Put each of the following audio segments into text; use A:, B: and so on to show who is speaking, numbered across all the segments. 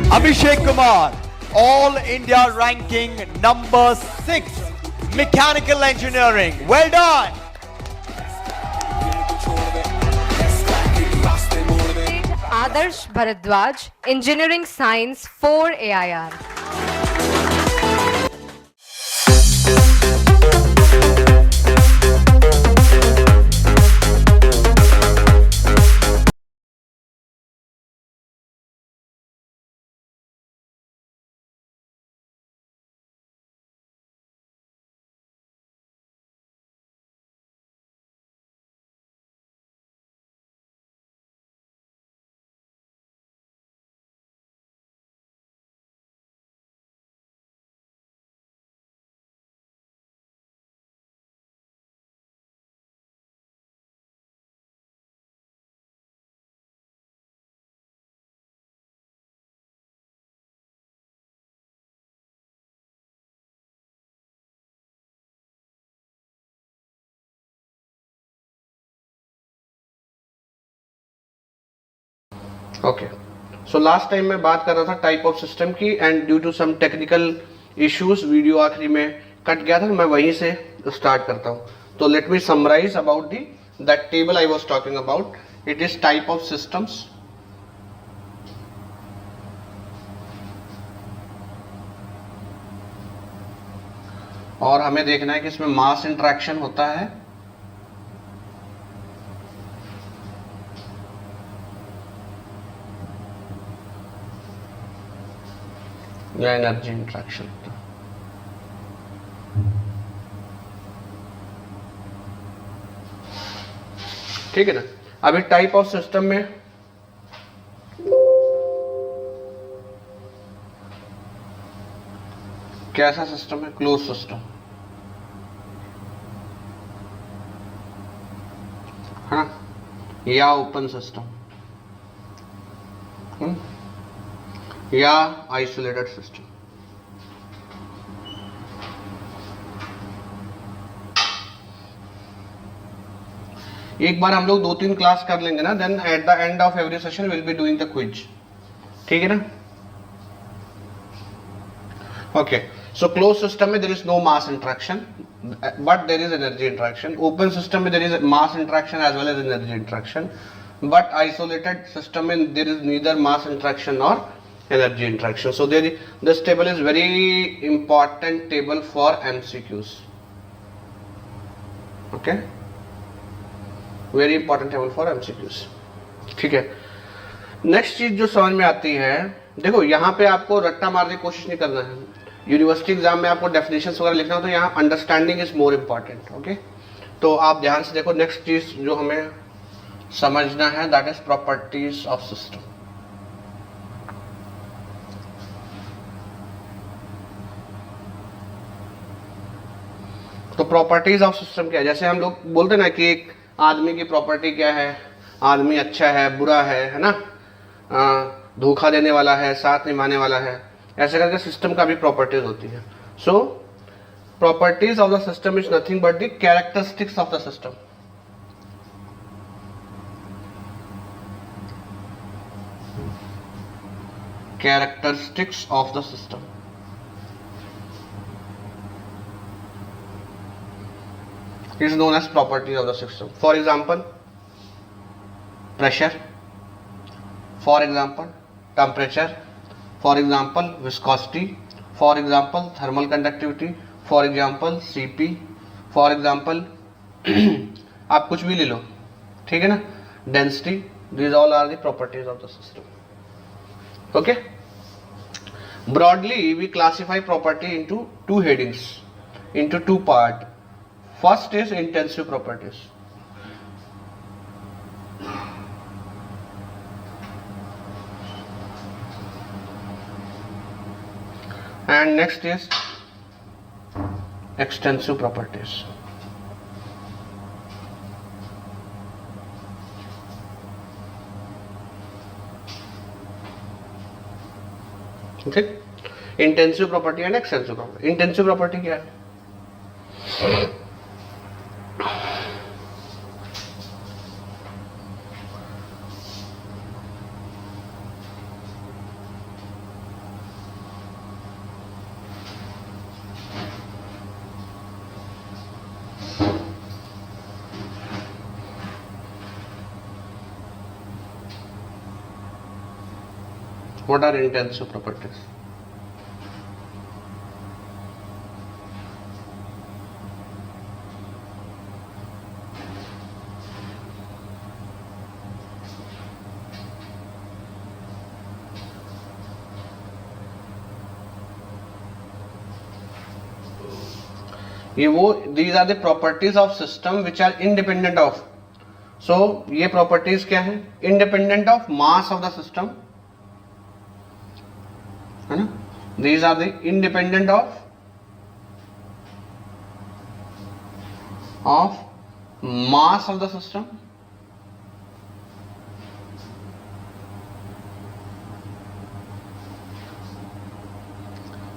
A: Abhishek Kumar, All India ranking number 6, Mechanical Engineering. Well done.
B: Adarsh Bharadwaj, Engineering Science 4 AIR.
C: Okay so last time मैं बात कर रहा था type of system की, and due to some technical issues video आखिरी में cut गया था, तो मैं वहीं से स्टार्ट करता हूँ. तो let me summarise about the that table I was talking about. It is type of systems. और हमें देखना है कि इसमें मास इंटरेक्शन होता है या एनर्जी इंट्रैक्शन. ठीक है ना. अभी टाइप ऑफ सिस्टम में कैसा सिस्टम है? क्लोज सिस्टम है ना, या ओपन सिस्टम या आइसोलेटेड सिस्टम. एक बार हम लोग 2-3 क्लास कर लेंगे ना, then at the end of every session will be doing the quiz. ठीक है ना. ओके सो क्लोज सिस्टम में there is no mass interaction but there is energy interaction. Open system में there is mass interaction as well as energy interaction. But isolated system में there is neither mass interaction और energy interaction. So this table is very important table for MCQs. Okay, very important table for MCQs. ठीक है. Next चीज जो समझ में आती है, देखो यहाँ पे आपको रट्टा मारने की कोशिश नहीं करना है. यूनिवर्सिटी एग्जाम में आपको डेफिनेशंस वगैरह लिखना हो तो यहाँ understanding is more important. Okay, तो आप ध्यान से देखो. नेक्स्ट चीज जो हमें समझना है that is properties of system. तो प्रॉपर्टीज ऑफ सिस्टम क्या है? जैसे हम लोग बोलते हैं ना कि एक आदमी की प्रॉपर्टी क्या है, आदमी अच्छा है, बुरा है ना, धोखा देने वाला है, साथ निभाने वाला है, ऐसे करके सिस्टम का भी प्रॉपर्टीज होती है. So properties of the system is nothing but the characteristics of the system. Characteristics of the system is known as properties of the system. For example, pressure, for example, temperature, for example, viscosity, for example, thermal conductivity, for example, Cp, for example, आप कुछ भी ले लो. ठीक है ना. Density, these all are the properties of the system. Okay. Broadly, we classify property into two headings, into two parts. First is intensive properties. And next is extensive properties. Okay, intensive property and extensive property. Intensive property क्या है? What are intensive properties? ये वो these are the properties of system which are independent of. So ये properties क्या है? Independent of mass of the system, है ना? These are the independent of mass of the system,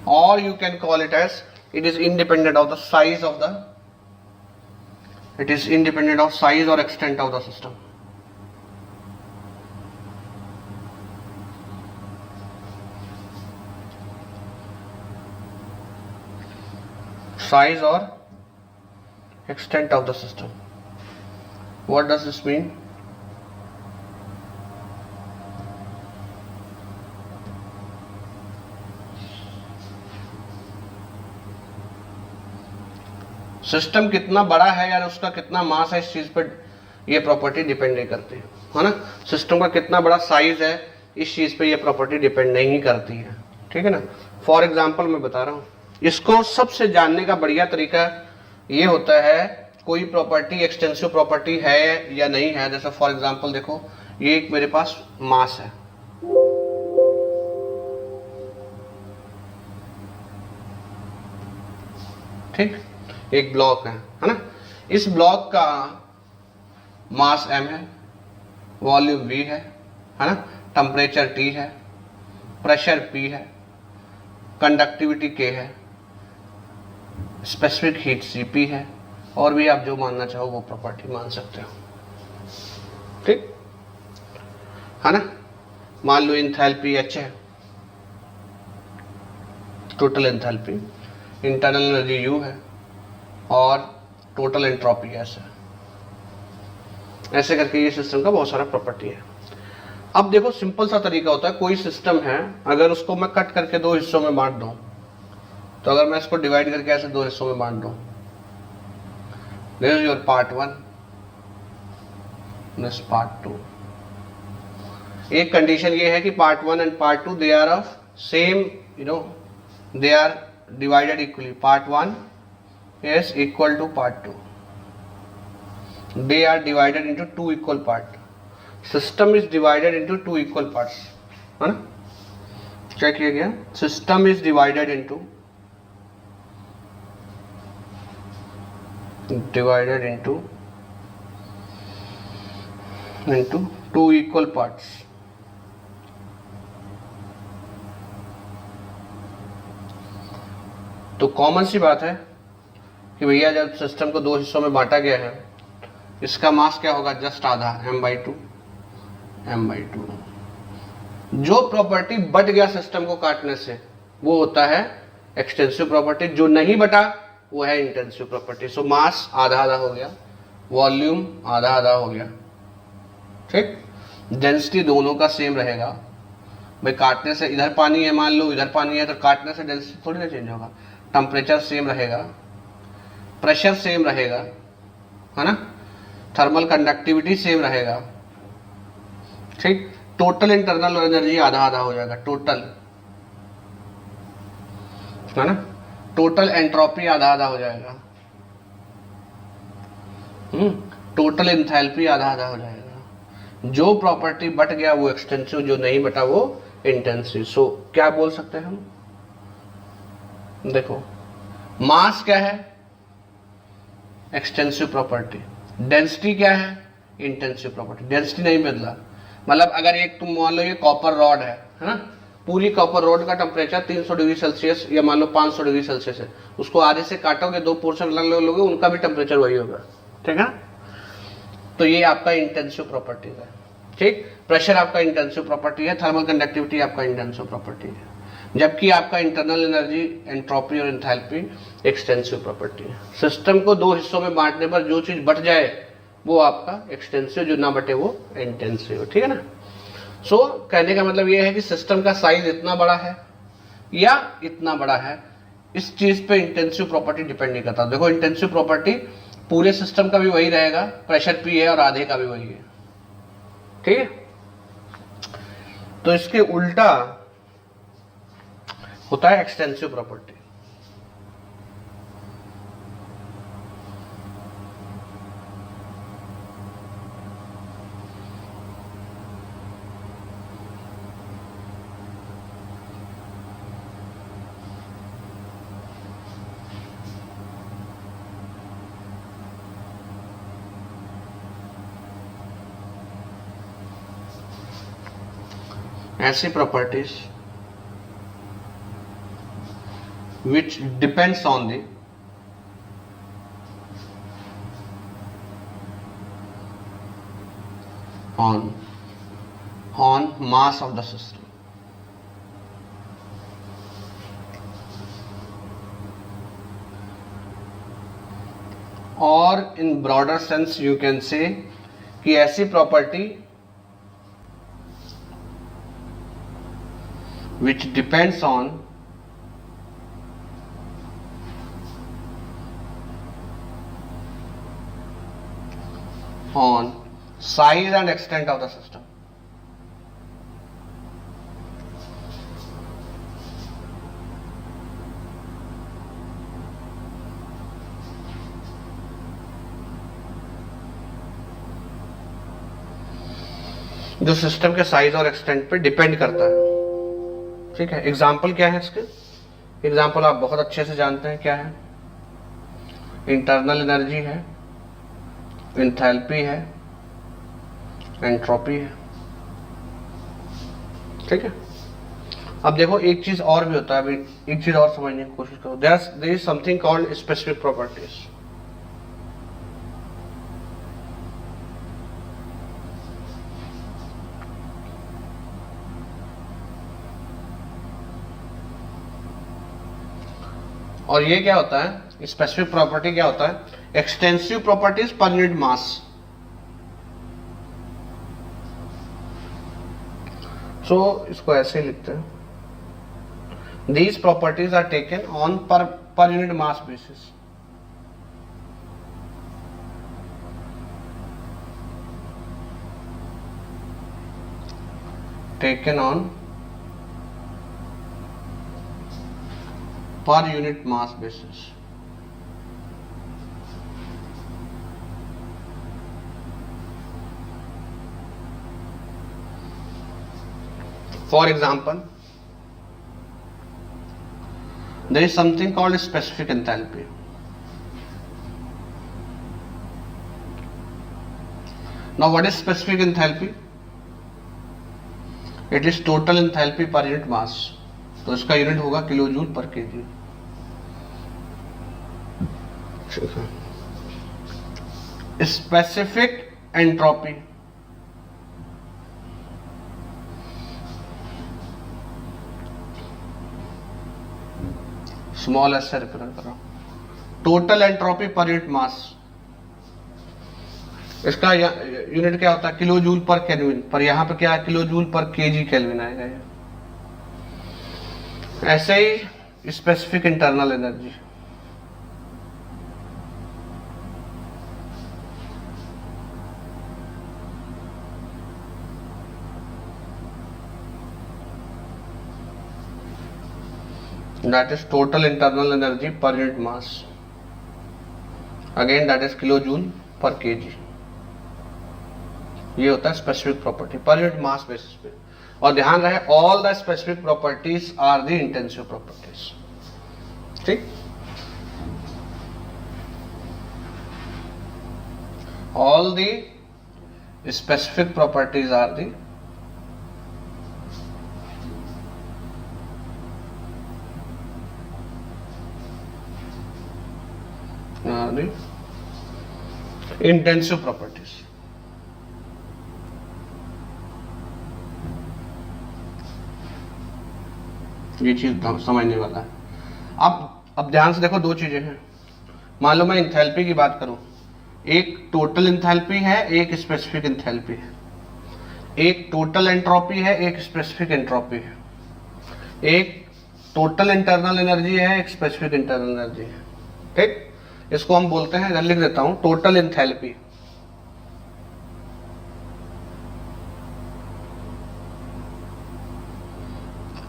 C: or you can call it as it is independent of the size of the, it is independent of size or extent of the system. Size or extent of the system. What does this mean? System कितना बड़ा है या उसका कितना मास है, इस चीज पर ये प्रॉपर्टी डिपेंड नहीं करती है ना। सिस्टम का कितना बड़ा साइज है, इस चीज पे ये प्रॉपर्टी डिपेंड नहीं करती है, ठीक है ना। फॉर एग्जांपल मैं बता रहा हूं, इसको सबसे जानने का बढ़िया तरीका ये होता है, कोई प्रॉपर्टी एक्सटेंसिव प्रॉपर्टी है या नहीं है। जैसे फॉर एग्जांपल देखो, ये एक मेरे पास मास है, ठीक, एक ब्लॉक है ना। इस ब्लॉक का मास m है, वॉल्यूम v है ना, टेम्परेचर T है, प्रेशर P है, कंडक्टिविटी K है, स्पेसिफिक हीट Cp है, और भी आप जो मानना चाहो वो प्रॉपर्टी मान सकते हो, ठीक है ना। मान लो एंथैल्पी H है, total enthalpy, internal energy U है, और टोटल एंट्रोपी S है। ऐसे करके ये सिस्टम का बहुत सारा प्रॉपर्टी है। अब देखो, सिंपल सा तरीका होता है, कोई सिस्टम है, अगर उसको मैं कट करके दो हिस्सों में बांट दूं, तो अगर मैं इसको डिवाइड करके ऐसे दो हिस्सों में बांट दूं, this is your part 1, this part 2। एक कंडीशन ये है कि part 1 and part 2 they are of same, they are divided equally. Part 1 is equal to part 2. They are divided into two equal parts. System is divided into two equal parts. है ना? क्या किया गया? System is divided into two equal parts. तो common सी बात है कि भैया जब सिस्टम को दो हिस्सों में बांटा गया है, इसका मास क्या होगा? जस्ट आधा, m/2। जो प्रॉपर्टी बट गया सिस्टम को काटने से, वो होता है एक्सटेंसिव प्रॉपर्टी। जो नहीं बटा वो है इंटेंसिव प्रॉपर्टी। सो मास आधा आधा हो गया, वॉल्यूम आधा आधा हो गया, ठीक। डेंसिटी दोनों का सेम रहेगा। भाई काटने से इधर पानी है, मान लो इधर पानी है, तो काटने से डेंसिटी थोड़ी ना चेंज होगा। टेम्परेचर सेम रहेगा, प्रेशर सेम रहेगा, है ना, थर्मल कंडक्टिविटी सेम रहेगा, ठीक। टोटल इंटरनल एनर्जी आधा आधा हो जाएगा, टोटल, है ना। टोटल एंट्रोपी आधा आधा हो जाएगा, टोटल एंथैल्पी आधा आधा हो जाएगा। जो प्रॉपर्टी बट गया वो एक्सटेंसिव, जो नहीं बटा वो इंटेंसिव। सो क्या बोल सकते हैं हम? देखो, मास क्या है? Extensive property. डेंसिटी क्या है? Intensive property. डेंसिटी नहीं बदला। मतलब अगर एक तुम मान लो ये कॉपर रॉड है ना, पूरी कॉपर रॉड का टेम्परेचर 300 डिग्री सेल्सियस या मान लो 500 डिग्री सेल्सियस है, उसको आधे से काटोगे, दो पोर्शन अलग अलग लोगे, उनका भी टेम्परेचर वही होगा, ठीक है। तो ये आपका इंटेंसिव प्रॉपर्टी है, ठीक। प्रेशर आपका इंटेंसिव प्रॉपर्टी है, थर्मल कंडक्टिविटी आपका इंटेंसिव प्रॉपर्टी है, जबकि आपका इंटरनल एनर्जी, एंट्रोपी और एंथैल्पी एक्सटेंसिव प्रॉपर्टी है। सिस्टम को दो हिस्सों में बांटने पर जो चीज बट जाए वो आपका एक्सटेंसिव, जो ना बटे वो इंटेंसिव, ठीक है ना। सो कहने का मतलब ये है कि सिस्टम का साइज इतना बड़ा है या इतना बड़ा है, इस चीज पे इंटेंसिव प्रॉपर्टी डिपेंड नहीं करता। देखो इंटेंसिव प्रॉपर्टी पूरे सिस्टम का भी वही रहेगा, प्रेशर पी है और आधे का भी वही है, ठीक है। तो इसके उल्टा होता है एक्सटेंसिव प्रॉपर्टी। ऐसी properties which depends on the on mass of the system, or in broader sense you can say कि ऐसी property which depends on size and extent of the system. जो सिस्टम के साइज और extent पे depend करता है, ठीक है। एग्जाम्पल क्या है इसके? एग्जाम्पल आप बहुत अच्छे से जानते हैं क्या है। इंटरनल एनर्जी है, एंथैल्पी है, एंट्रोपी है, ठीक है। अब देखो एक चीज और भी होता है, अभी एक चीज और समझने की कोशिश करो। There is something called specific properties. और ये क्या होता है? स्पेसिफिक प्रॉपर्टी क्या होता है? Extensive properties per unit mass. So इसको ऐसे लिखते हैं, these properties are taken on per unit mass basis. Taken on per unit mass basis. For example, there is something called specific enthalpy. Now what is specific enthalpy? It is total enthalpy per unit mass. तो इसका unit होगा kilo joule per KG. Specific entropy small S से represent कर रहा हूं। Total entropy per unit मास, इसका unit क्या होता है? किलो जूल पर केल्विन, पर यहां पे क्या है? Kilojoule per KG kelvin आएगा। ऐसे ही specific internal energy, that is total internal energy per unit mass, again that is kilojoule per kg। ये होता है specific property per unit mass basis पे। और ध्यान रहे all the specific properties are the intensive properties, ठीक। All the specific properties are the intensive properties. ये चीज समझने वाला है। अब ध्यान से देखो, दो चीजें हैं। मान लो मैं इंथैल्पी की बात करूं, एक टोटल इंथैल्पी है, एक स्पेसिफिक इंथैल्पी है। एक टोटल एंट्रोपी है, एक स्पेसिफिक एंट्रोपी है। एक टोटल इंटरनल एनर्जी है, एक स्पेसिफिक इंटरनल एनर्जी है। ठीक, इसको हम बोलते हैं, इधर लिख देता हूं, टोटल एंथैल्पी।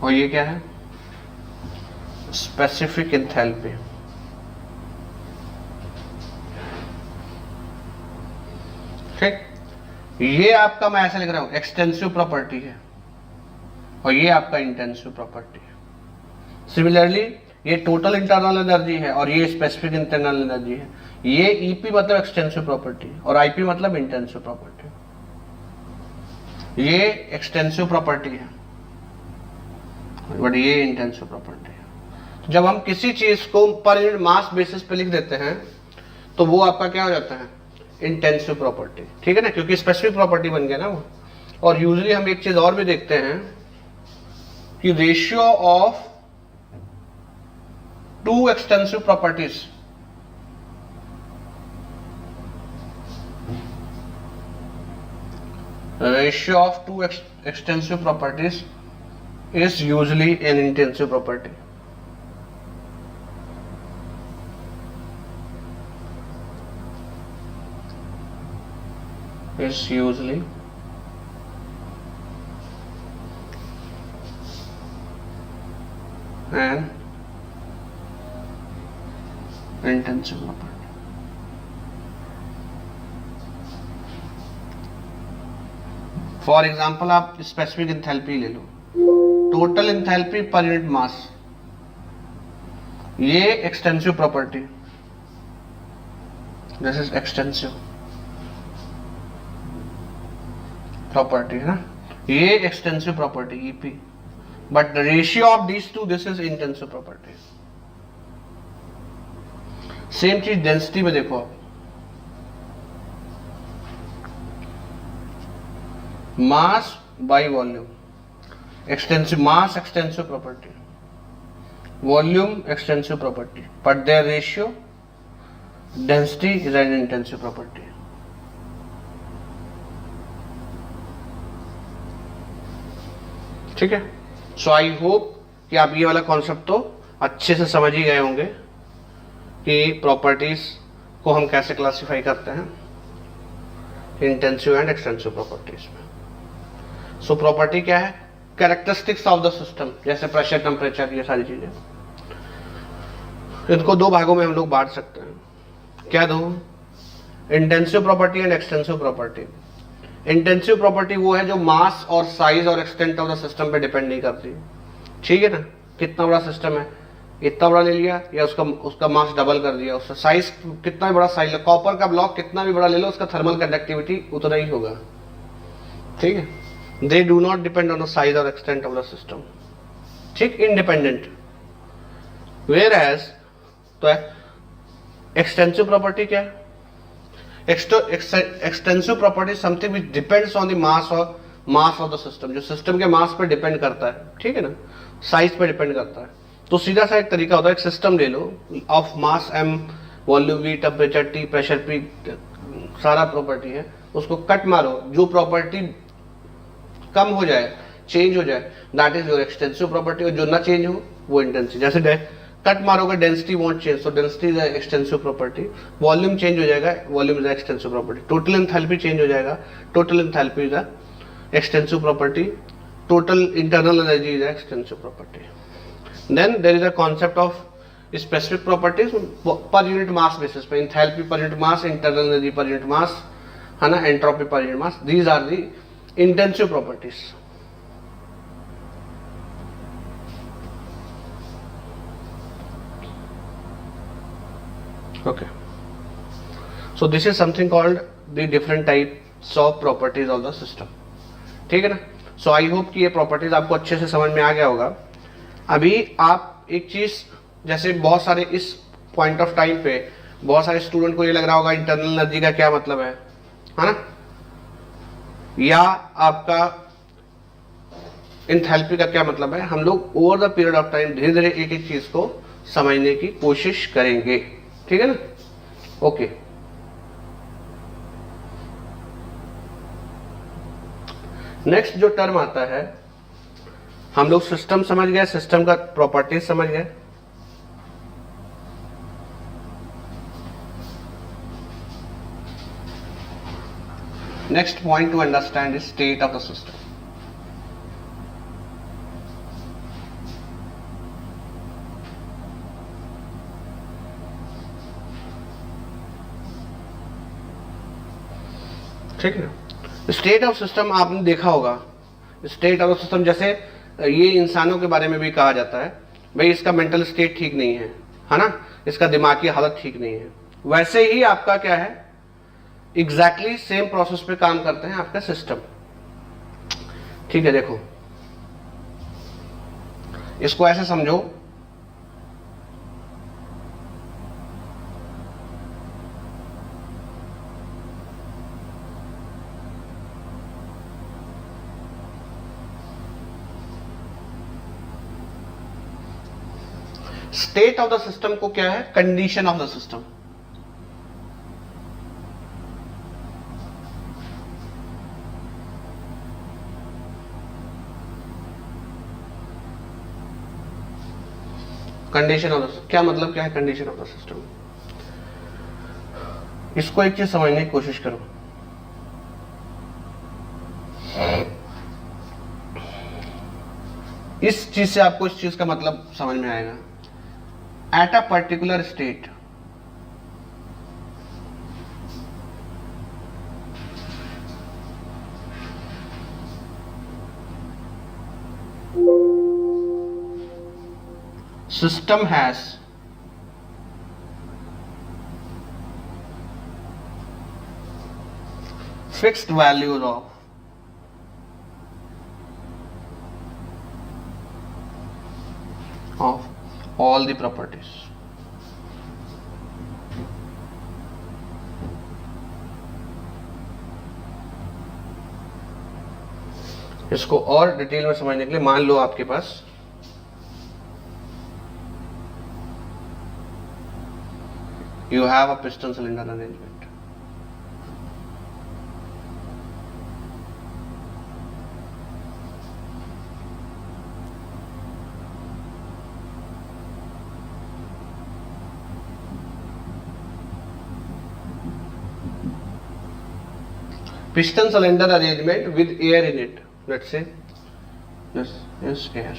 C: और ये क्या है? Specific enthalpy. ठीक, ये आपका मैं ऐसे लिख रहा हूं एक्सटेंसिव प्रॉपर्टी है और ये आपका इंटेंसिव प्रॉपर्टी है। सिमिलरली ये टोटल इंटरनल एनर्जी है और ये स्पेसिफिक इंटरनल एनर्जी है। ये ईपी मतलब एक्सटेंसिव प्रॉपर्टी और आईपी मतलब इंटेंसिव प्रॉपर्टी। ये एक्सटेंसिव प्रॉपर्टी है बट ये इंटेंसिव प्रॉपर्टी है। जब हम किसी चीज को पर यूनिट मास बेसिस पे लिख देते हैं तो वो आपका क्या हो जाता है? Intensive property. ठीक है ना, क्योंकि स्पेसिफिक प्रॉपर्टी बन गया ना वो। और यूजुअली हम एक चीज और भी देखते हैं कि ratio of two extensive properties extensive properties is usually an intensive property. Is usually an intensive property. For example आप स्पेसिफिक एंथैल्पी ले लो, total enthalpy per unit mass, ये extensive property, this is extensive property है ना, ये extensive property ईपी, but the ratio of these two this is intensive property. Same चीज density में देखो आप, mass by volume, extensive mass extensive property, volume extensive property, but their ratio density is an intensive property. ठीक है, सो I hope कि आप ये वाला कॉन्सेप्ट तो अच्छे से समझ ही गए होंगे कि प्रॉपर्टीज को हम कैसे क्लासिफाई करते हैं इंटेंसिव एंड एक्सटेंसिव प्रॉपर्टीज में। सो प्रॉपर्टी क्या है? कैरेक्टरिस्टिक्स ऑफ द सिस्टम, जैसे प्रेशर, टेम्परेचर, ये सारी चीजें। इनको दो भागों में हम लोग बांट सकते हैं। क्या दो? Intensive property and extensive property. Intensive property वो है जो मास और साइज और एक्सटेंट ऑफ द सिस्टम पे डिपेंड नहीं करती। ठीक है ना, कितना बड़ा सिस्टम है, इतना बड़ा ले लिया या उसका मास डबल कर दिया, उसका साइज कितना भी बड़ा साइज, कॉपर का ब्लॉक कितना भी बड़ा ले लो, उसका थर्मल कंडक्टिविटी उतना ही होगा। ठीक है, they do not depend on the size or extent of the system, ठीक, independent। whereas तो extensive property क्या है? extensive property is something which depends on the mass of the system, जो सिस्टम के मास पे डिपेंड करता है। ठीक है ना, साइज पे डिपेंड करता है। तो सीधा सा एक तरीका होता है, एक सिस्टम ले लो of mass m, volume v, temperature t, pressure p, सारा प्रॉपर्टी है, उसको कट मारो, जो प्रॉपर्टी कम हो जाए, चेंज हो जाए, that is your extensive property, और जो ना चेंज हो वो इंटेंसिव। जैसे कट मारोगे, density won't change, so density is extensive property. Volume change हो जाएगा, volume is extensive property. Total enthalpy change हो जाएगा, total enthalpy is extensive property. Total internal energy is extensive property. Then there is a concept of specific properties per unit mass basis पे, enthalpy per unit mass, internal energy per unit mass, है ना, entropy per unit mass. These are the intensive properties। okay, so this is something called the different types of properties of the system। ठीक है ना, so I hope कि ये properties आपको अच्छे से समझ में आ गया होगा। अभी आप एक चीज, जैसे बहुत सारे इस पॉइंट ऑफ टाइम पे बहुत सारे स्टूडेंट को ये लग रहा होगा इंटरनल एनर्जी का क्या मतलब है ना, या आपका एंथैल्पी का क्या मतलब है। हम लोग over the period of time धीरे धीरे एक एक चीज को समझने की कोशिश करेंगे। ठीक है ना, ओके। नेक्स्ट जो टर्म आता है, हम लोग सिस्टम समझ गए, सिस्टम का प्रॉपर्टीज समझ गए। Next point two understand is state of the system. ठीक है ना। स्टेट ऑफ सिस्टम आपने देखा होगा, स्टेट ऑफ सिस्टम जैसे ये इंसानों के बारे में भी कहा जाता है, भाई इसका मेंटल स्टेट ठीक नहीं है ना, इसका दिमागी हालत ठीक नहीं है। वैसे ही आपका क्या है, एग्जैक्टली सेम प्रोसेस पे काम करते हैं आपका सिस्टम। ठीक है, देखो इसको ऐसे समझो, स्टेट ऑफ द सिस्टम को क्या है, condition of the system. Condition of the, क्या मतलब क्या है कंडीशन ऑफ द सिस्टम? इसको एक चीज समझने की कोशिश करो। इस चीज से आपको इस चीज का मतलब समझ में आएगा। At a particular state, system has fixed values of all the properties. इसको और डिटेल में समझने के लिए मान लो आपके पास you have a piston cylinder arrangement. Piston cylinder arrangement with air in it. Let's say this is air.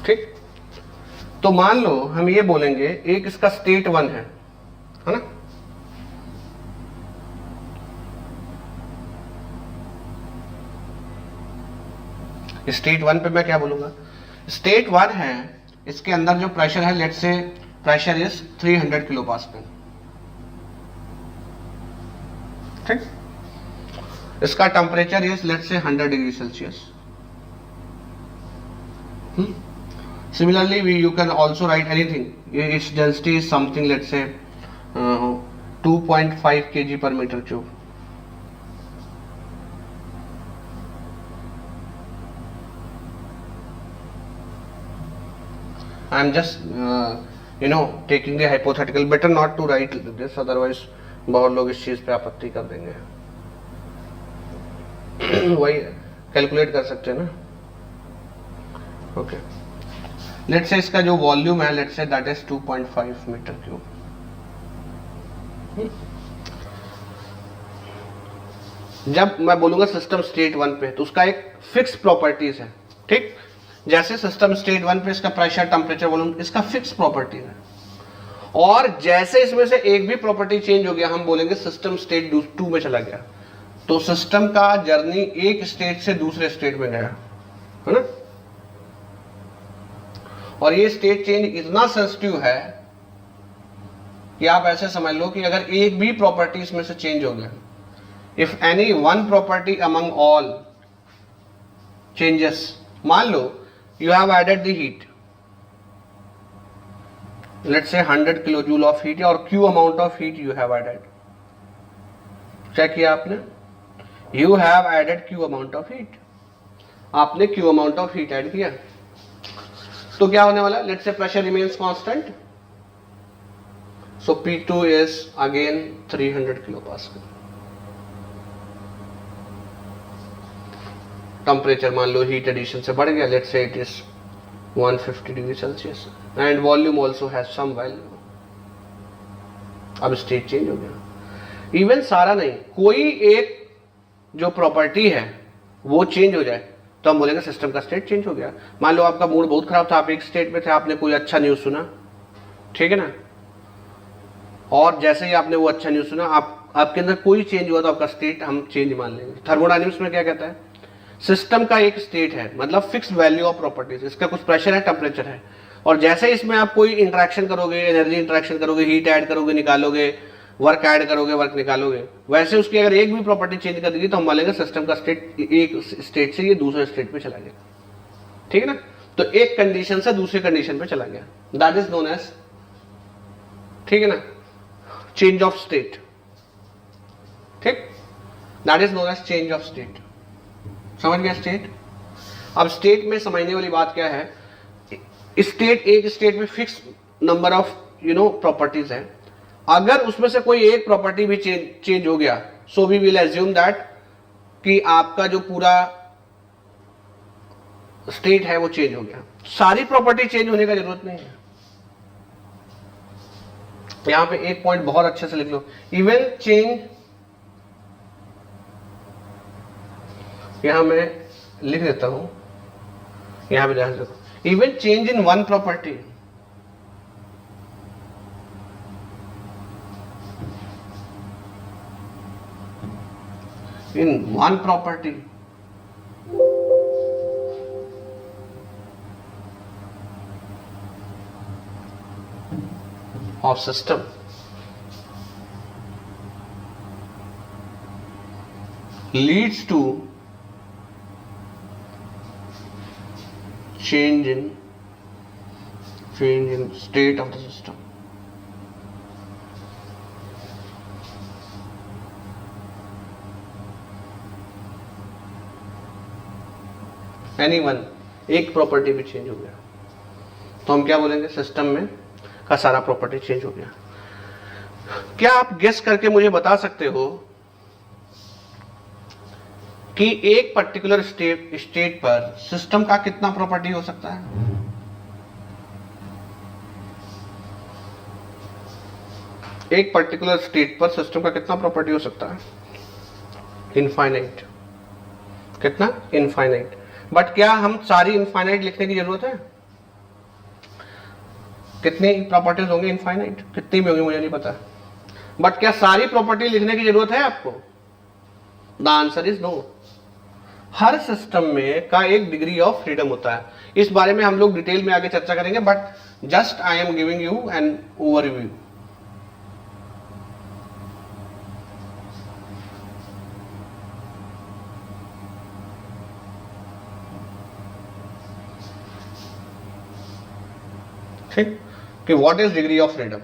C: ठीक, तो मान लो हम ये बोलेंगे एक इसका स्टेट 1 है ना, स्टेट 1 पे मैं क्या बोलूंगा, स्टेट 1 है, इसके अंदर जो प्रेशर है, let's say pressure is 300 kilo pascal. ठीक, इसका temperature is let's say 100 degree Celsius. Similarly, you can also write anything. Its density is something, let's say 2.5 kg per meter cube. I am just taking the hypothetical. Better not to write this, otherwise बहुत लोग इस चीज पे आपत्ति कर देंगे। वही calculate कर सकते हैं ना। ओके, लेट्स से इसका जो वॉल्यूम है, let's say that is 2.5 metre cube. जब मैं बोलूंगा सिस्टम स्टेट 1 पे, तो उसका एक फिक्स प्रॉपर्टीज है। ठीक, जैसे सिस्टम स्टेट 1 पे इसका प्रेशर, टेम्परेचर, वॉल्यूम, इसका फिक्स प्रॉपर्टीज है। और जैसे इसमें से एक भी प्रॉपर्टी चेंज हो गया, हम बोलेंगे सिस्टम स्टेट 2 में चला गया। तो सिस्टम का जर्नी एक स्टेट से दूसरे स्टेट में गया, है ना। और ये स्टेट चेंज इतना सेंसिटिव है कि आप ऐसे समझ लो कि अगर एक भी प्रॉपर्टी इसमें से चेंज हो गया, if any one property among all changes, मान लो you have added the heat, let's say 100 kilo joule of heat, और Q amount of heat you have added. Check किया आपने, you have added Q amount of heat, आपने Q amount of heat add किया। तो क्या होने वाला, let's say pressure remains constant, so P2 is again 300 kilo pascal. Temperature मान लो हीट एडिशन से बढ़ गया, let's say it is 150 degree Celsius, and volume also has some value. अब स्टेट चेंज हो गया। इवन सारा नहीं, कोई एक जो प्रॉपर्टी है वो चेंज हो जाए तो हम बोलेंगे सिस्टम का स्टेट चेंज हो गया। मान लो आपका मूड बहुत खराब था, आप एक स्टेट में थे, आपने कोई अच्छा न्यूज सुना, ठीक है ना, और जैसे ही आपने वो अच्छा न्यूज सुना, आपके अंदर कोई चेंज हुआ तो आपका स्टेट हम चेंज मान लेंगे। थर्मोडायनेमिक्स में क्या कहता है, सिस्टम का एक स्टेट है, मतलब फिक्स वैल्यू ऑफ प्रॉपर्टीज, इसका कुछ प्रेशर है, टेम्परेचर है, और जैसे इसमें आप कोई इंटरेक्शन करोगे, एनर्जी इंटरेक्शन करोगे, हीट ऐड करोगे, निकालोगे, वर्क ऐड करोगे, वर्क निकालोगे, वैसे उसकी अगर एक भी प्रॉपर्टी चेंज कर देगी तो हम मानेंगे सिस्टम का स्टेट एक स्टेट से ये दूसरे स्टेट पे चला गया, ठीक है ना। तो एक कंडीशन से दूसरे कंडीशन पे चला गया, दैट इज नोन एज, ठीक है ना, चेंज ऑफ स्टेट, ठीक, that is known as change of state. समझ गया स्टेट। अब स्टेट में समझने वाली बात क्या है, स्टेट, एक स्टेट में फिक्स नंबर ऑफ प्रॉपर्टीज है, अगर उसमें से कोई एक प्रॉपर्टी भी चेंज हो गया, so we will assume that कि आपका जो पूरा स्टेट है वो चेंज हो गया। सारी प्रॉपर्टी चेंज होने का जरूरत नहीं है। यहां पे एक पॉइंट बहुत अच्छे से लिख लो, इवन चेंज, यहां मैं लिख देता हूं, यहां पे ध्यान रखो, even change in one property, in one property of system leads to change in state of the system. Anyone, एक प्रॉपर्टी भी चेंज हो गया तो हम क्या बोलेंगे, सिस्टम में का सारा प्रॉपर्टी चेंज हो गया। क्या आप गेस करके मुझे बता सकते हो कि एक पर्टिकुलर स्टेट पर सिस्टम का कितना प्रॉपर्टी हो सकता है? एक पर्टिकुलर स्टेट पर सिस्टम का कितना प्रॉपर्टी हो सकता है? इनफाइनाइट। कितना? इनफाइनाइट। बट क्या हम सारी इनफाइनाइट लिखने की जरूरत है? कितनी प्रॉपर्टीज होंगी इनफाइनाइट? कितनी भी होंगी मुझे नहीं पता, बट क्या सारी प्रॉपर्टी लिखने की जरूरत है आपको? The answer is no. हर सिस्टम में का एक डिग्री ऑफ फ्रीडम होता है। इस बारे में हम लोग डिटेल में आगे चर्चा करेंगे, but just I am giving you an overview. ठीक, कि what is degree of freedom?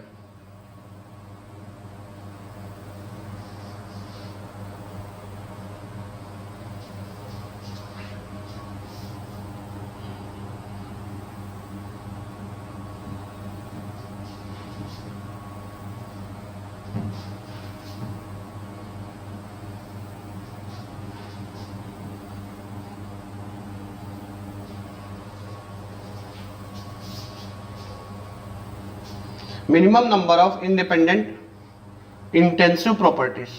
C: Minimum number of independent intensive properties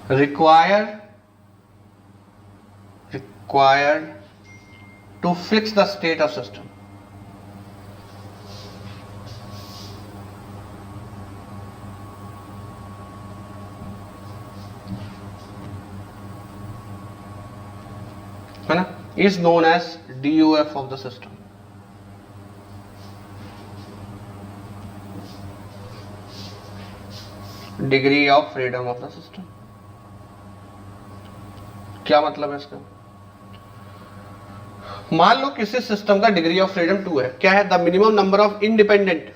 C: required to fix the state of system. है ना, is known as DOF of the system. Degree of freedom of the system. क्या मतलब है इसका? मान लो किसी system का degree of freedom 2 है। क्या है? The minimum number of independent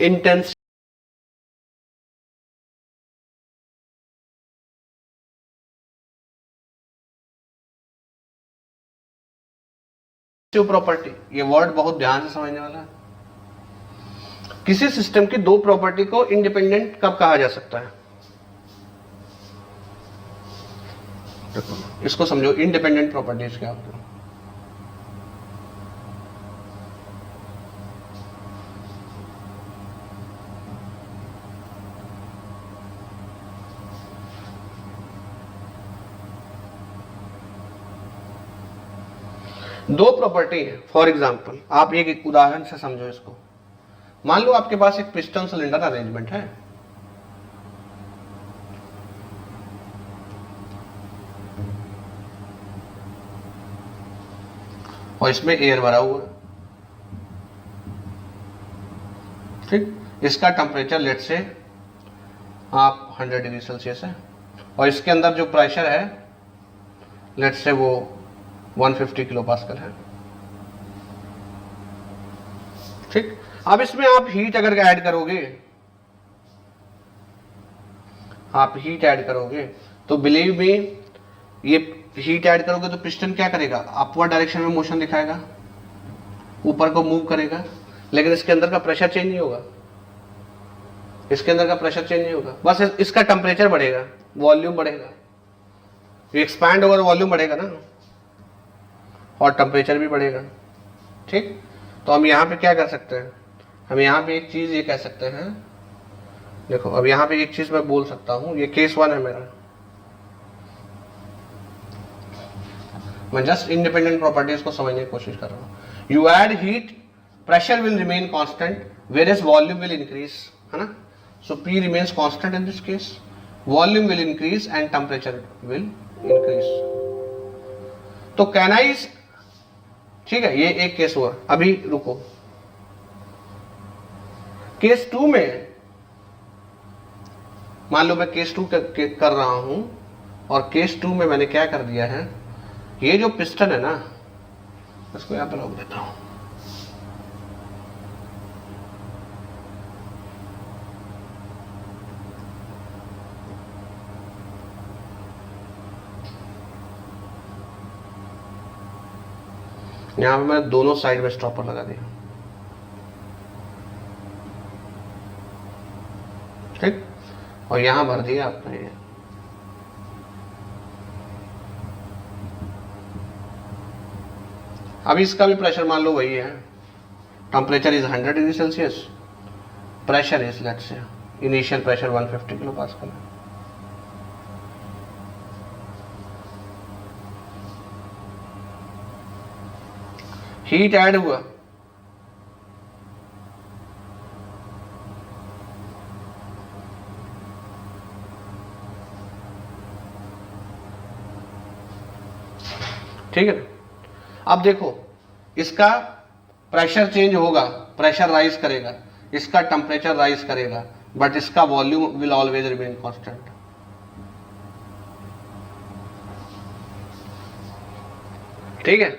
C: intense property, ये वर्ड बहुत ध्यान से समझने वाला है। किसी सिस्टम की दो प्रॉपर्टी को इंडिपेंडेंट कब कहा जा सकता है? देखो इसको समझो, इंडिपेंडेंट प्रॉपर्टीज क्या होती है। दो प्रॉपर्टी है, फॉर एग्जाम्पल आप एक उदाहरण से समझो इसको। मान लो आपके पास एक पिस्टन सिलेंडर अरेंजमेंट है, और इसमें एयर भरा हुआ है, ठीक। इसका टेम्परेचर लेट से आप 100 डिग्री सेल्सियस है, और इसके अंदर जो प्रेशर है लेट से वो 150 किलो पास्कल है, ठीक। अब इसमें आप हीट अगर ऐड करोगे, आप हीट ऐड करोगे तो बिलीव मी, ये हीट ऐड करोगे तो पिस्टन क्या करेगा? अपवर्ड डायरेक्शन में मोशन दिखाएगा, ऊपर को मूव करेगा, लेकिन इसके अंदर का प्रेशर चेंज नहीं होगा, इसके अंदर का प्रेशर चेंज नहीं होगा, बस इसका टेम्परेचर बढ़ेगा, वॉल्यूम बढ़ेगा, ये एक्सपैंड होगा, वॉल्यूम बढ़ेगा ना, और टेम्परेचर भी बढ़ेगा, ठीक। तो हम यहाँ पे क्या कर सकते हैं? हम यहाँ पे एक चीज ये कह सकते हैं, देखो अब यहाँ पे एक चीज मैं बोल सकता हूँ, ये केस 1 है मेरा, मैं जस्ट इंडिपेंडेंट प्रॉपर्टीज को समझने की कोशिश कर रहा हूँ। You add heat, pressure will remain constant, whereas volume will increase, है ना। So P remains constant in this case, volume will increase and temperature will increase. तो कैन आई, ठीक है, ये एक केस हुआ। अभी रुको, केस 2 में मान लो मैं केस 2 कर रहा हूं, और केस 2 में मैंने क्या कर दिया है, ये जो पिस्टन है ना, इसको यहां पर रोक देता हूं, यहां पे मैंने दोनों साइड में स्टॉपर लगा दिया, ठीक, और यहां भर दिया आपने ये। अभी इसका भी प्रेशर मान लो वही है, temperature is 100 degree Celsius, pressure is let's say initial pressure 150 kilo pascal है। हीट ऐड हुआ, ठीक है। अब देखो इसका प्रेशर चेंज होगा, प्रेशर राइज करेगा, इसका टेम्परेचर राइज करेगा, बट इसका volume will always remain constant, ठीक है।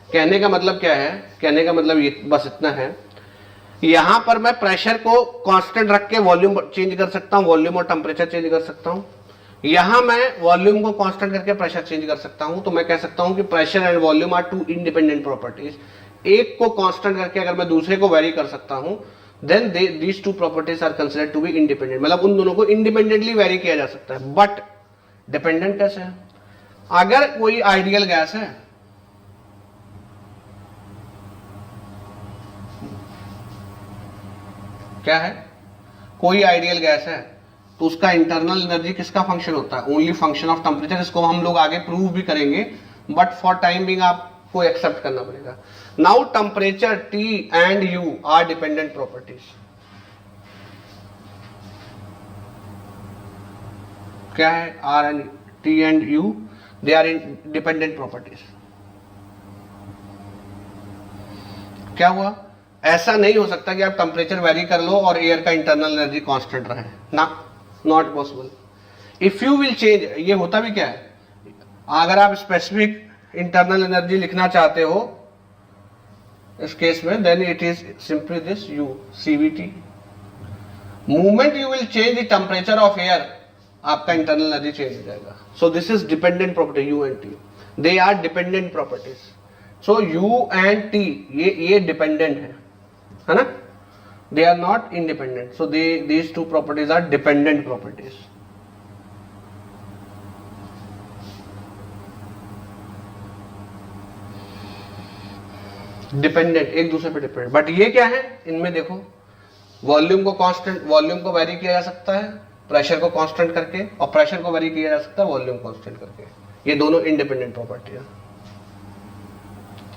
C: कहने का मतलब क्या है? कहने का मतलब ये बस इतना है, यहां पर मैं प्रेशर को कांस्टेंट रख के वॉल्यूम चेंज कर सकता हूं, वॉल्यूम और टेम्परेचर चेंज कर सकता हूं। यहां मैं वॉल्यूम को कांस्टेंट करके प्रेशर चेंज कर सकता हूं। तो मैं कह सकता हूं कि pressure and volume are two independent properties. एक को कांस्टेंट करके अगर मैं दूसरे को वेरी कर सकता हूं, then these two properties are considered to be independent. मतलब उन दोनों को इंडिपेंडेंटली वेरी किया जा सकता है। बट डिपेंडेंट कैसे है? अगर कोई आइडियल गैस है, क्या है, कोई आइडियल गैस है, तो उसका इंटरनल एनर्जी किसका फंक्शन होता है? Only function of temperature. इसको हम लोग आगे प्रूव भी करेंगे, बट फॉर टाइम बिंग आपको एक्सेप्ट करना पड़ेगा। Now temperature T and U are dependent properties. क्या है? R and T and U they are dependent properties. क्या हुआ? ऐसा नहीं हो सकता कि आप टेम्परेचर वेरी कर लो और एयर का इंटरनल एनर्जी कांस्टेंट रहे ना, not possible. If you will change, ये होता भी क्या है, अगर आप स्पेसिफिक इंटरनल एनर्जी लिखना चाहते हो इस केस में, then it is simply this U CVT। Movement you will change the temperature of air, आपका इंटरनल एनर्जी चेंज हो जाएगा। So this is dependent property U and T, they are dependent properties. So U and T ये dependent है ना, they are not independent, so these two properties are dependent properties. Dependent, एक दूसरे पे dependent, but ये क्या है, इनमें देखो वॉल्यूम को कांस्टेंट, वॉल्यूम को वेरी किया जा सकता है प्रेशर को कांस्टेंट करके, और प्रेशर को वेरी किया जा सकता है वॉल्यूम कांस्टेंट करके, ये दोनों इंडिपेंडेंट प्रॉपर्टी है।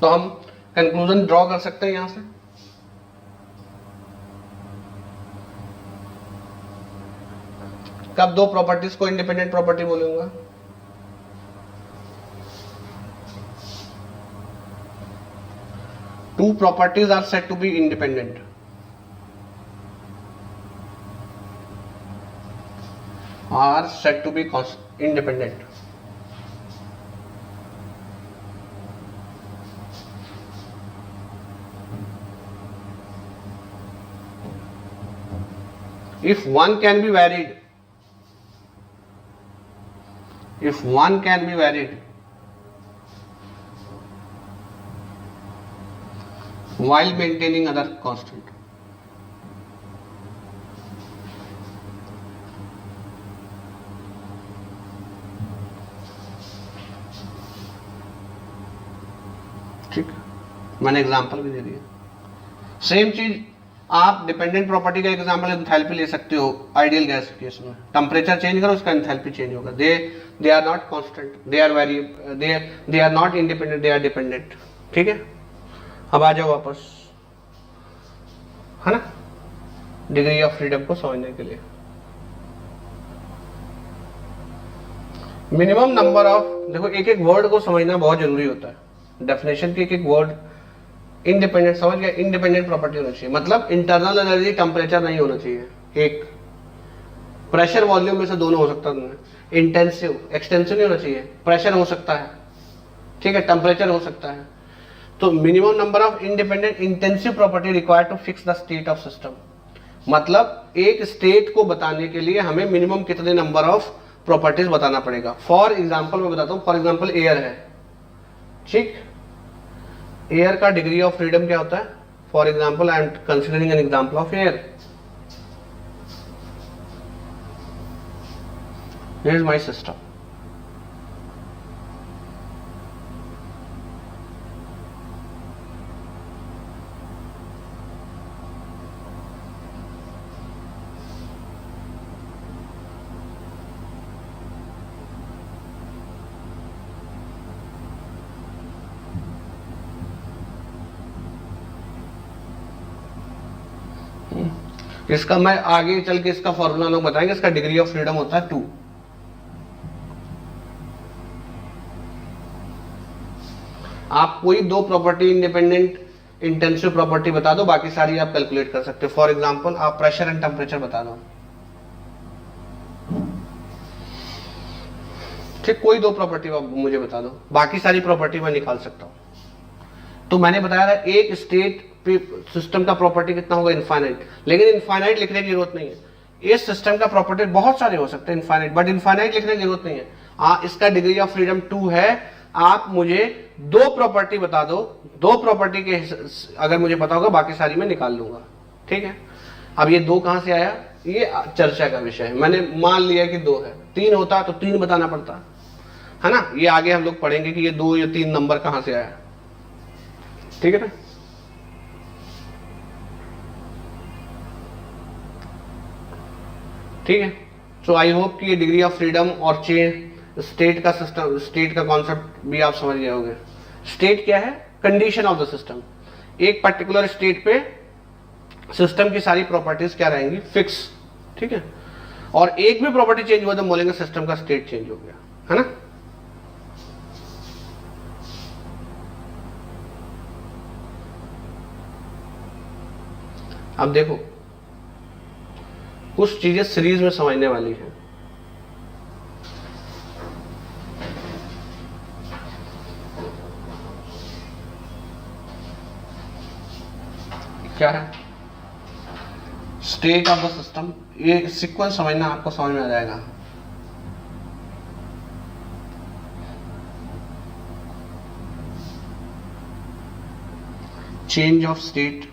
C: तो हम कंक्लूजन ड्रॉ कर सकते हैं यहां से, कब दो प्रॉपर्टीज को इंडिपेंडेंट प्रॉपर्टी बोलूंगा, two properties are said to be independent, are said to be independent. If one can be varied, while maintaining other constant, ठीक, मैंने एग्जांपल भी दे दिया। सेम चीज आप डिपेंडेंट प्रॉपर्टी का एग्जांपल एंथैल्पी ले सकते हो आइडियल गैस केस में, टेम्परेचर चेंज करो उसका एंथैल्पी चेंज होगा, they are not constant, they are not independent, they are dependent, ठीक है। अब आ जाओ वापस, है ना, डिग्री ऑफ फ्रीडम को समझने के लिए मिनिमम नंबर ऑफ, देखो एक एक वर्ड को समझना बहुत जरूरी होता है, डेफिनेशन के एक एक वर्ड, इंडिपेंडेंट समझ गया, इंडिपेंडेंट प्रॉपर्टी होना चाहिए, मतलब इंटरनल एनर्जी टेम्परेचर नहीं होना चाहिए, एक प्रेशर वॉल्यूम में से दोनों हो सकता है, इंटेंसिव एक्सटेंसिव नहीं होना चाहिए, प्रेशर हो सकता है, ठीक है, टेम्परेचर हो सकता है। तो minimum number of independent intensive property required to fix the state of system, मतलब एक स्टेट को बताने के लिए हमें मिनिमम कितने नंबर ऑफ प्रॉपर्टीज बताना पड़ेगा। फॉर एग्जांपल मैं बताता हूं, फॉर एग्जांपल एयर है, ठीक, एयर का डिग्री ऑफ फ्रीडम क्या होता है, for example I am considering an example of air, here is my system, इसका मैं आगे चल के इसका फॉर्मूला लोग बताएंगे, इसका डिग्री ऑफ फ्रीडम होता है 2। आप कोई दो प्रॉपर्टी इंडिपेंडेंट इंटेंसिव प्रॉपर्टी बता दो, बाकी सारी आप कैलकुलेट कर सकते हो। फॉर एग्जांपल आप प्रेशर एंड टेम्परेचर बता दो, ठीक, कोई दो प्रॉपर्टी आप मुझे बता दो, बाकी सारी प्रॉपर्टी मैं निकाल सकता हूं। तो मैंने बताया था एक स्टेट सिस्टम का प्रॉपर्टी कितना होगा, इनफाइनाइट, लेकिन इनफाइनाइट लिखने की जरूरत नहीं है, इस सिस्टम का प्रॉपर्टी बहुत सारे हो सकते हैं इनफाइनाइट, बट इनफाइनाइट लिखने की जरूरत नहीं है। इसका डिग्री ऑफ फ्रीडम 2 है, आप मुझे दो प्रॉपर्टी बता दो, दो प्रॉपर्टी के अगर मुझे पता होगा बाकी सारी मैं निकाल लूंगा, ठीक है। अब ये दो कहां से आया, ये चर्चा का विषय है, मैंने मान लिया कि 2 है, 3 होता तो 3 बताना पड़ता है ना, ये आगे हम लोग पढ़ेंगे कि ये 2 या 3 नंबर कहां से आया, ठीक है ना। ठीक है, सो आई होप कि ये डिग्री ऑफ फ्रीडम और चेंज स्टेट का सिस्टम, स्टेट का कॉन्सेप्ट भी आप समझ गए होंगे। स्टेट क्या है, कंडीशन ऑफ द सिस्टम, एक पर्टिकुलर स्टेट पे सिस्टम की सारी प्रॉपर्टीज क्या रहेंगी, फिक्स, ठीक है, और एक भी प्रॉपर्टी चेंज हुआ तो बोलेंगे सिस्टम का स्टेट चेंज हो गया, है ना। अब देखो कुछ चीजें सीरीज में समझने वाली हैं। क्या है स्टेट ऑफ द सिस्टम, ये सीक्वेंस समझना, आपको समझ में आ जाएगा। change of state,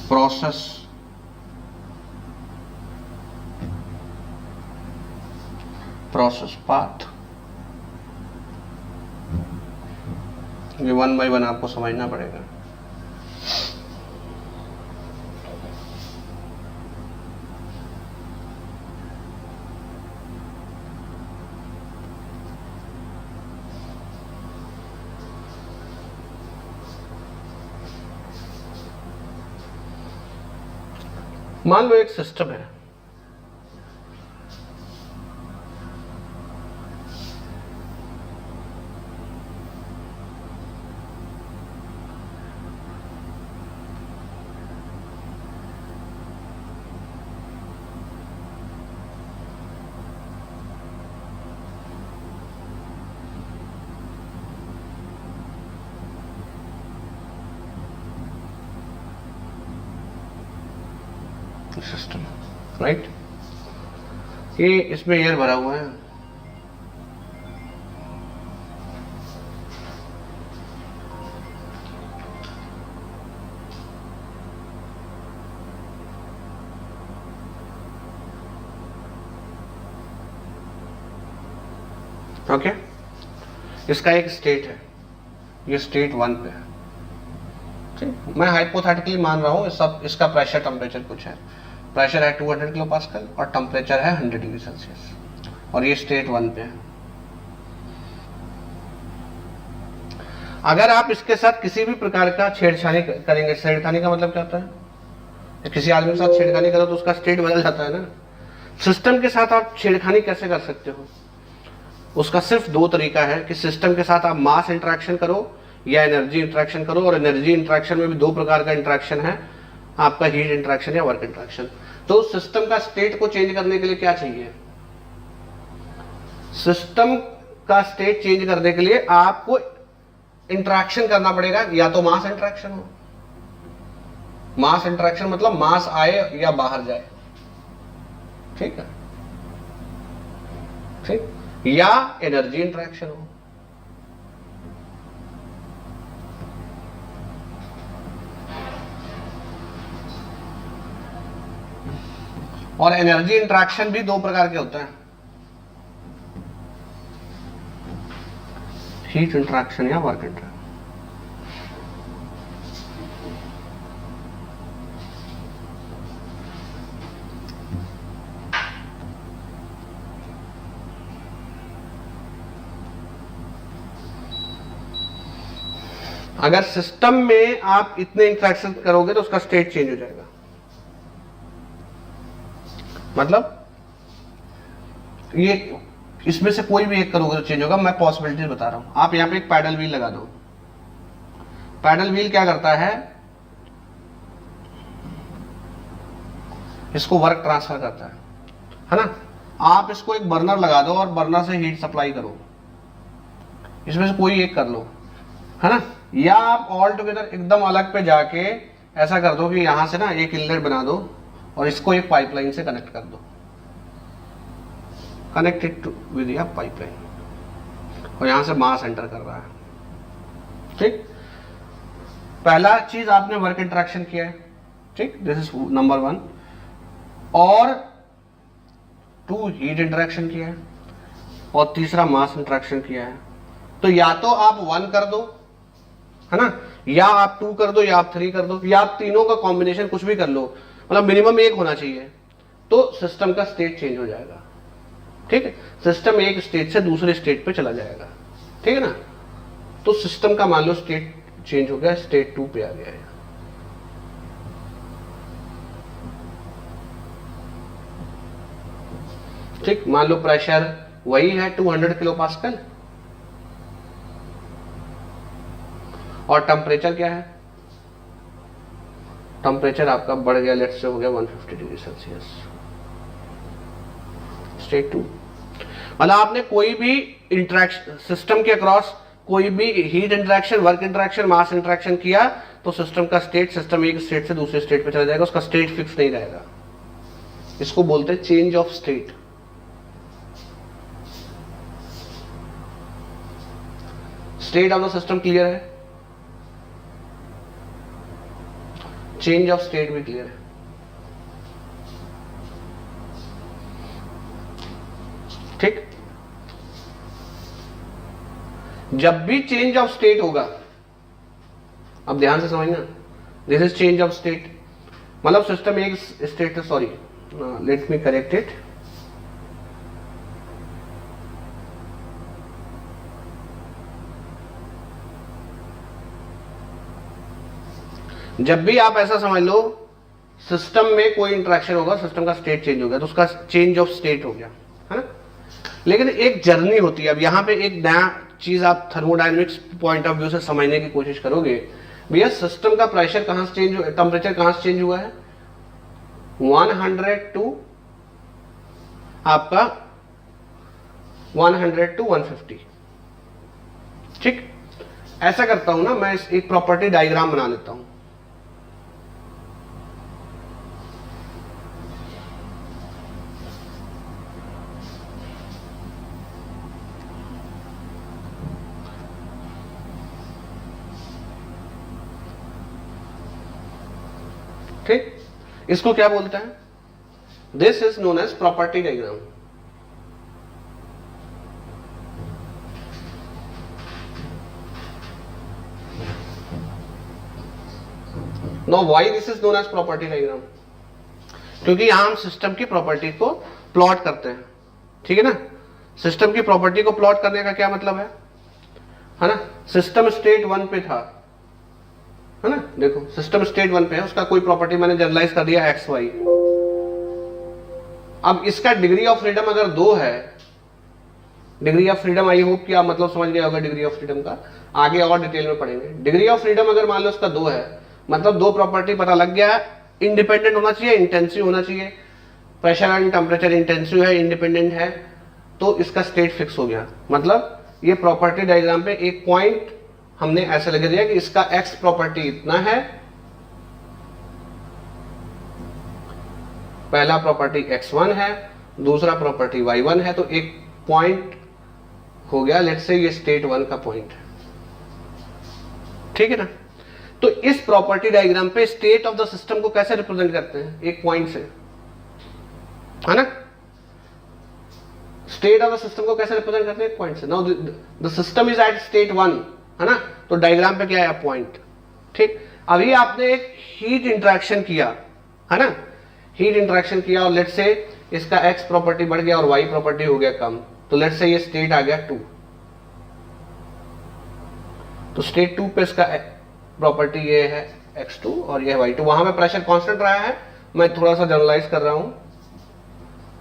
C: process, path। ये 1 by 1 आपको समझना पड़ेगा। मान लो एक सिस्टम है, सिस्टम, राइट। ये इसमें एयर भरा हुआ है, ओके। इसका एक स्टेट है, ये स्टेट 1 पे है, ठीक। मैं हाइपोथेटिकली मान रहा हूँ सब, इसका प्रेशर टेम्परेचर कुछ है, प्रेशर है 200 किलो पास्कल और टेम्परेचर है 100 डिग्री सेल्सियस, और ये स्टेट 1 पे है। अगर आप इसके साथ किसी भी प्रकार का छेड़छाड़ी करेंगे, छेड़खानी का मतलब क्या होता है, किसी आदमी के साथ छेड़खानी करो तो उसका स्टेट बदल जाता है ना। सिस्टम के साथ आप छेड़खानी कैसे कर सकते हो, उसका सिर्फ 2 तरीका है कि सिस्टम के साथ आप मास इंटरेक्शन करो या एनर्जी इंटरेक्शन करो, और एनर्जी इंटरेक्शन में भी 2 प्रकार का इंटरेक्शन है, आपका हीट इंटरेक्शन या वर्क इंटरेक्शन। तो सिस्टम का स्टेट को चेंज करने के लिए क्या चाहिए, सिस्टम का स्टेट चेंज करने के लिए आपको इंटरेक्शन करना पड़ेगा, या तो मास इंटरेक्शन हो, मास इंटरेक्शन मतलब मास आए या बाहर जाए, ठीक है, ठीक, या एनर्जी इंटरेक्शन हो। और एनर्जी इंटरेक्शन भी 2 प्रकार के होते हैं, हीट इंटरेक्शन या वर्क इंटरेक्शन। अगर सिस्टम में आप इतने इंटरेक्शन करोगे तो उसका स्टेट चेंज हो जाएगा। मतलब ये इसमें से कोई भी एक करोगे तो चेंज होगा। मैं पॉसिबिलिटीज बता रहा हूं। आप यहां पे एक पैडल व्हील लगा दो। पैडल व्हील क्या करता है, इसको वर्क ट्रांसफर करता है ना। आप इसको एक बर्नर लगा दो और बर्नर से हीट सप्लाई करो, इसमें से कोई एक कर लो, है ना। या आप ऑल टुगेदर एकदम अलग पे जाके ऐसा कर दो कि यहां से ना एक इनलेट बना दो और इसको एक पाइपलाइन से कनेक्ट कर दो, कनेक्टेड टू विद या पाइपलाइन, और यहां से मास एंटर कर रहा है, ठीक। पहला चीज आपने वर्क इंटरेक्शन किया है, ठीक, दिस इज नंबर 1। और 2 हीट इंटरेक्शन किया है, और तीसरा मास इंटरेक्शन किया है। तो या तो आप 1 कर दो, है ना, या आप 2 कर दो, या आप 3 कर दो, या आप तीनों का कॉम्बिनेशन कुछ भी कर लो, मतलब मिनिमम 1 होना चाहिए, तो सिस्टम का स्टेट चेंज हो जाएगा, ठीक है। सिस्टम एक स्टेट से दूसरे स्टेट पे चला जाएगा, ठीक है ना। तो सिस्टम का मान लो स्टेट चेंज हो गया, स्टेट 2 पे आ गया है, ठीक। मान लो प्रेशर वही है 200 किलो पास्कल, और टेम्परेचर क्या है, टेम्परेचर आपका बढ़ गया, लेट्स से हो गया 150 डिग्री सेल्सियस, स्टेट 2। मतलब आपने कोई भी इंटरेक्शन सिस्टम के अक्रॉस कोई भी heat interaction, work interaction, mass interaction किया तो सिस्टम का स्टेट, सिस्टम एक स्टेट से दूसरे स्टेट पे चला जाएगा, उसका स्टेट फिक्स नहीं रहेगा। इसको बोलते हैं change of state. State of the system clear है, चेंज ऑफ स्टेट भी क्लियर है। ठीक, जब भी चेंज ऑफ स्टेट होगा, अब ध्यान से समझना, this is change of state, मतलब सिस्टम एक स्टेट है, sorry let me correct it, जब भी आप ऐसा समझ लो सिस्टम में कोई इंटरेक्शन होगा, सिस्टम का स्टेट चेंज हो गया तो उसका चेंज ऑफ स्टेट हो गया, है ना। लेकिन एक जर्नी होती है। अब यहां पे एक नया चीज आप थर्मोडायनेमिक्स पॉइंट ऑफ व्यू से समझने की कोशिश करोगे, भैया सिस्टम का प्रेशर कहां से चेंज, टेम्परेचर कहां से चेंज हुआ है, 100 टू आपका 100 टू 150। ठीक, ऐसा करता हूं ना मैं, एक प्रॉपर्टी डायग्राम बना लेता हूं। ठीक, इसको क्या बोलते हैं, this is known as property diagram. No why this is known as property diagram, क्योंकि यहां हम सिस्टम की प्रॉपर्टी को प्लॉट करते हैं। ठीक है ना, सिस्टम की प्रॉपर्टी को प्लॉट करने का क्या मतलब है ना। सिस्टम स्टेट 1 पे था, है ना, देखो सिस्टम स्टेट 1 पे है, उसका कोई प्रॉपर्टी मैंने जनरलाइज कर दिया एक्स वाई। अब इसका डिग्री ऑफ फ्रीडम अगर 2 है, degree of freedom, I hope कि आप मतलब समझ गए होगा डिग्री ऑफ फ्रीडम का, आगे और डिटेल में पढ़ेंगे। डिग्री ऑफ फ्रीडम अगर मान लो उसका 2 है, मतलब 2 प्रॉपर्टी पता लग गया, इंडिपेंडेंट होना चाहिए, इंटेंसिव होना चाहिए, प्रेशर एंड टेम्परेचर इंटेंसिव है, इंडिपेंडेंट है, तो इसका स्टेट फिक्स हो गया। मतलब ये प्रॉपर्टी डायग्राम पे एक पॉइंट हमने ऐसे लगा दिया कि इसका एक्स प्रॉपर्टी इतना है, पहला प्रॉपर्टी x1 है, दूसरा प्रॉपर्टी y1 है, तो एक पॉइंट हो गया, लेट्स से ये स्टेट 1 का पॉइंट है। ठीक है ना, तो इस प्रॉपर्टी डायग्राम पे स्टेट ऑफ द सिस्टम को कैसे रिप्रेजेंट करते हैं, एक पॉइंट से, है ना। स्टेट ऑफ द सिस्टम को कैसे रिप्रेजेंट करते हैं, एक पॉइंट से। Now the system is at state 1, है ना, तो डायग्राम पे क्या है, पॉइंट। ठीक, अभी आपने एक हीट इंटरेक्शन किया, है ना, हीट इंटरेक्शन किया, और लेट्स से इसका x प्रॉपर्टी बढ़ गया और y प्रॉपर्टी हो गया कम, तो लेट्स से ये स्टेट आ गया 2, तो स्टेट 2 पे इसका प्रॉपर्टी ये है x2 और ये है y2। वहां पे प्रेशर कांस्टेंट रहा है, मैं थोड़ा सा जनरलाइज कर रहा हूं,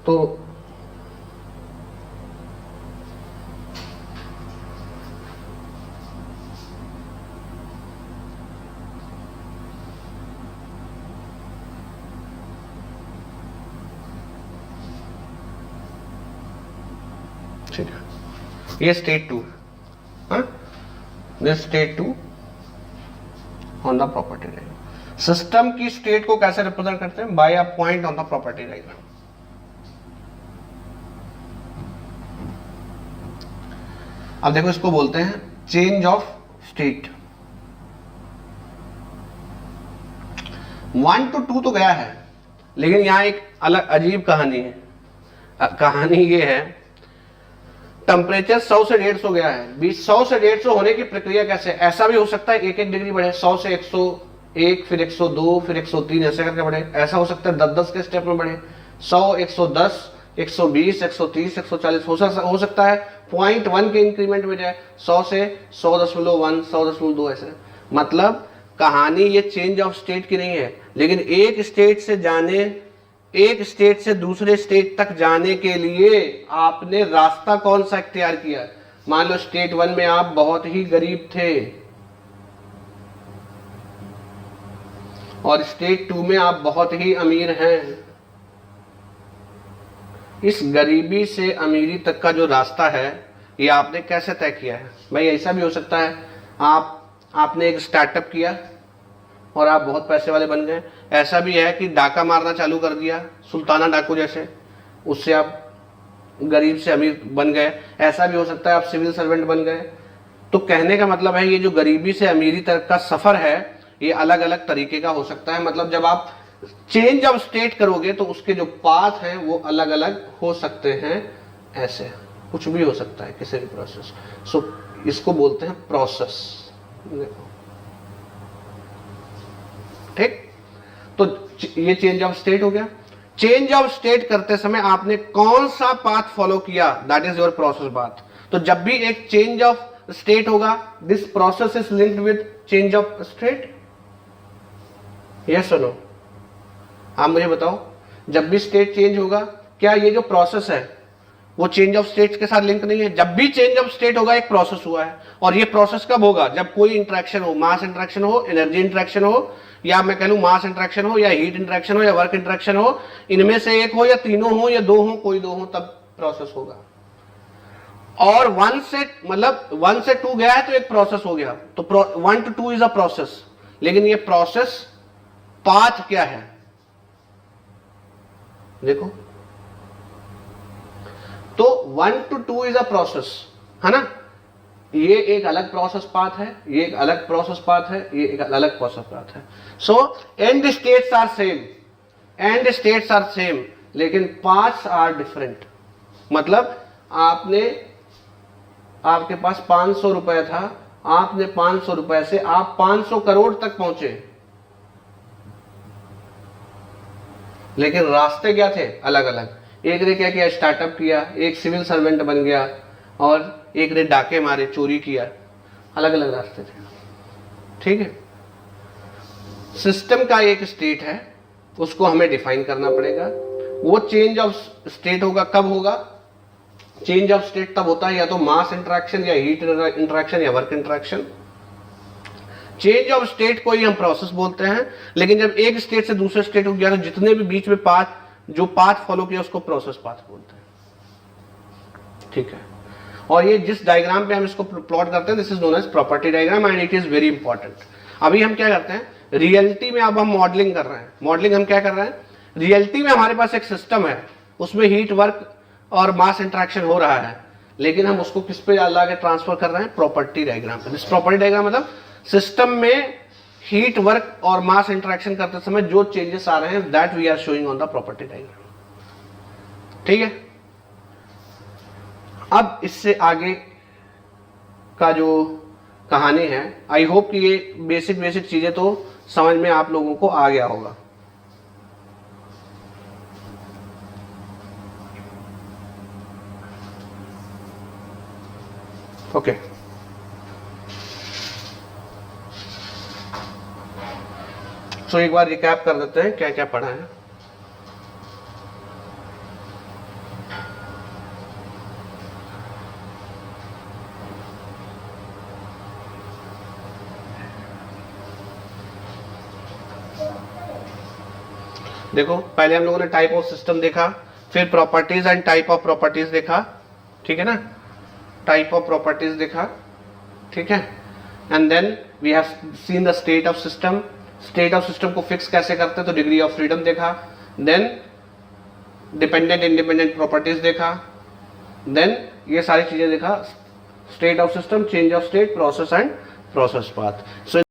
C: तो ये state 2, this state 2 on the property diagram. System की स्टेट को कैसे रिप्रेजेंट करते हैं, by a point on the property diagram. अब देखो इसको बोलते हैं चेंज ऑफ स्टेट। 1 to 2 तो गया है, लेकिन यहां एक अलग अजीब कहानी है। कहानी ये है, टेम्परेचर 100 से 150 गया है, 100 से 150 होने की प्रक्रिया कैसे, ऐसा भी हो सकता है 1-1 डिग्री बढ़े, 100 से 101, फिर 102, फिर 103, ऐसे करके बढ़े। ऐसा हो सकता है 10-10 के स्टेप में बढ़े, 100, 110, 120, 130, 140 हो सकता है 0.1 के इंक्रीमेंट में जाए, 100 से 100.1, 100.2 ऐसे। मतलब कहानी ये चेंज ऑफ स्टेट की नहीं है, लेकिन एक स्टेट से दूसरे स्टेट तक जाने के लिए आपने रास्ता कौन सा इख्तियार किया। मान लो स्टेट 1 में आप बहुत ही गरीब थे और स्टेट 2 में आप बहुत ही अमीर हैं। इस गरीबी से अमीरी तक का जो रास्ता है ये आपने कैसे तय किया है। भाई ऐसा भी हो सकता है आपने एक स्टार्टअप किया और आप बहुत पैसे वाले बन गए। ऐसा भी है कि डाका मारना चालू कर दिया, सुल्ताना डाकू जैसे, उससे आप गरीब से अमीर बन गए। ऐसा भी हो सकता है आप सिविल सर्वेंट बन गए, तो कहने का मतलब है ये जो गरीबी से अमीरी तक का सफर है ये अलग अलग तरीके का हो सकता है। मतलब जब आप चेंज ऑफ स्टेट करोगे तो उसके जो पाथ हैं वो अलग अलग हो सकते हैं। ऐसे कुछ भी हो सकता है किसी भी प्रोसेस। सो इसको बोलते हैं प्रोसेस। ठीक, तो ये चेंज ऑफ स्टेट हो गया। चेंज ऑफ स्टेट करते समय आपने कौन सा पाथ फॉलो किया, that is your process path. तो जब भी एक चेंज ऑफ स्टेट होगा, this process is linked with change of state. Yes और नो? आप मुझे बताओ, जब भी स्टेट चेंज होगा क्या ये जो प्रोसेस है वो चेंज ऑफ स्टेट के साथ लिंक नहीं है? जब भी चेंज ऑफ स्टेट होगा एक प्रोसेस हुआ है, और ये प्रोसेस कब होगा? जब कोई इंटरेक्शन हो, मास इंटरेक्शन हो, एनर्जी इंटरेक्शन हो, या मैं कह लूं मास इंटरेक्शन हो, या हीट इंटरेक्शन हो, या वर्क इंटरेक्शन हो, इनमें से एक हो, या तीनों हो, या दो हो, कोई दो हो, तब प्रोसेस होगा। और 1 से मतलब 1 से 2 गया है तो एक प्रोसेस हो गया। तो 1 to 2 इज अ प्रोसेस। लेकिन ये प्रोसेस पाथ क्या है? देखो, तो 1 to 2 इज अ प्रोसेस, है ना? ये एक अलग प्रोसेस पाथ है, ये एक अलग प्रोसेस पाथ है, ये एक अलग प्रोसेस पाथ है। So end states are same, end states are same, लेकिन पाथ्स आर डिफरेंट। मतलब आपके पास 500 रुपए था, आपने 500 रुपए से आप 500 करोड़ तक पहुंचे, लेकिन रास्ते क्या थे? अलग अलग। एक ने क्या किया? स्टार्टअप किया, एक सिविल सर्वेंट बन गया, और एक ने डाके मारे, चोरी किया। अलग अलग रास्ते थे। ठीक है, सिस्टम का एक स्टेट है, उसको हमें डिफाइन करना पड़ेगा। वो चेंज ऑफ स्टेट होगा, कब होगा? चेंज ऑफ स्टेट तब होता है या तो मास इंटरेक्शन, या हीट इंटरेक्शन, या work interaction. Change of state को ही हम प्रोसेस बोलते हैं। लेकिन जब एक स्टेट से दूसरे स्टेट को गया तो जितने भी बीच में पाथ फॉलो किया उसको प्रोसेस पाथ बोलते हैं। ठीक है, और ये जिस डायग्राम पे हम इसको प्लॉट करते हैं, this is known as property diagram, and it is very important. अभी हम क्या करते हैं, रियलिटी में अब हम मॉडलिंग कर रहे हैं। मॉडलिंग हम क्या कर रहे हैं, रियलिटी में हमारे पास एक सिस्टम है, उसमें हीट वर्क और मास इंटरेक्शन हो रहा है, लेकिन हम उसको किस पे ला के ट्रांसफर कर रहे हैं? प्रॉपर्टी डायग्राम पे। दिस प्रॉपर्टी डायग्राम मतलब सिस्टम में हीट वर्क और मास इंटरेक्शन करते समय जो चेंजेस आ रहे हैं, that we are showing on the property diagram. ठीक है, अब इससे आगे का जो कहानी है, आई होप कि ये बेसिक चीजें तो समझ में आप लोगों को आ गया होगा। ओके, सो एक बार रिकैप कर देते हैं क्या क्या पढ़ा है। देखो, पहले हम लोगों ने टाइप ऑफ सिस्टम देखा, फिर properties and type of properties देखा। ठीक है ना, टाइप ऑफ प्रॉपर्टीज देखा। ठीक है, and then we have seen the state of system. State of system को फिक्स कैसे करते हैं तो डिग्री ऑफ फ्रीडम देखा। देन डिपेंडेंट इंडिपेंडेंट प्रॉपर्टीज देखा। देन ये सारी चीजें देखा, state of system, change of state, process and process path. So